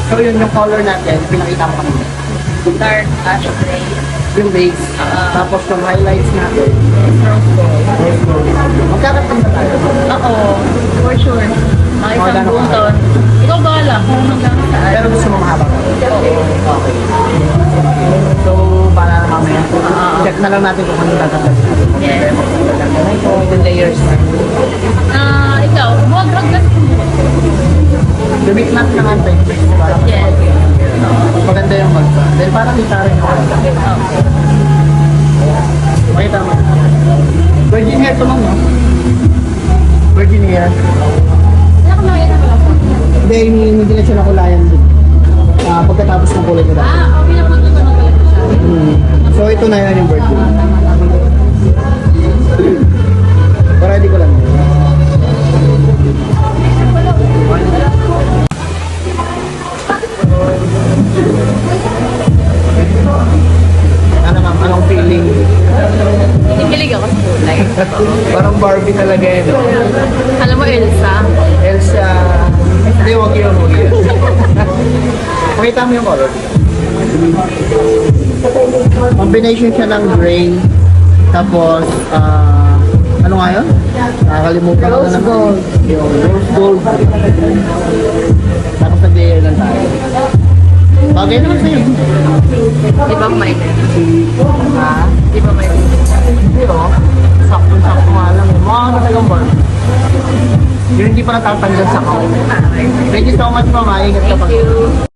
So yun yung color natin, pinakita mo kanina. Dark ash gray. Yung base. Tapos yung highlights natin. Rose gold. Magkakating na tayo. Oo. For sure. Mga isang Magkano ka? buton. Ikaw bahala kung hanggang saan. Pero gusto mo mahaba ka. Oo. Okay. So, para na mamaya. Check na lang natin kung ano tatapos. Yes. So, within the years na. Ikaw, huwag hanggang. Gawin natin ng anti-break para Yes. maganda yung magpa. Dahil parang kita rin yung Okay. Makita mo. Virgin hair to ma'am, no? Virgin hair. Wala ka makita ko lang po. Hindi, hindi na siya nakulayan din. Pagkatapos ng kulay ko dati. Okay na po ito na pala po siya. So, ito na yun yung virgin. Para di ko lang. Ano ma'am, anong feeling? Nakilig ako sa kulay. Parang Barbie talaga yun. No? Alam mo, Elsa? Elsa, hindi, wag yun, wag yun. Pakita mo yung color. Combination siya ng gray, tapos, ano nga yun? Nakakalimutan ko na Rose naman. gold. Yung rose gold. Tapos nag-layer lang tayo. Bagay naman sa'yo. Di ba may? Ha? Di ba may? Hindi oh. Sakto-sakto nga lang. Mga matagang bar. Yung hindi pa natatanggal sa kao. Thank you so much, mama. Ingat ka Thank pa. you.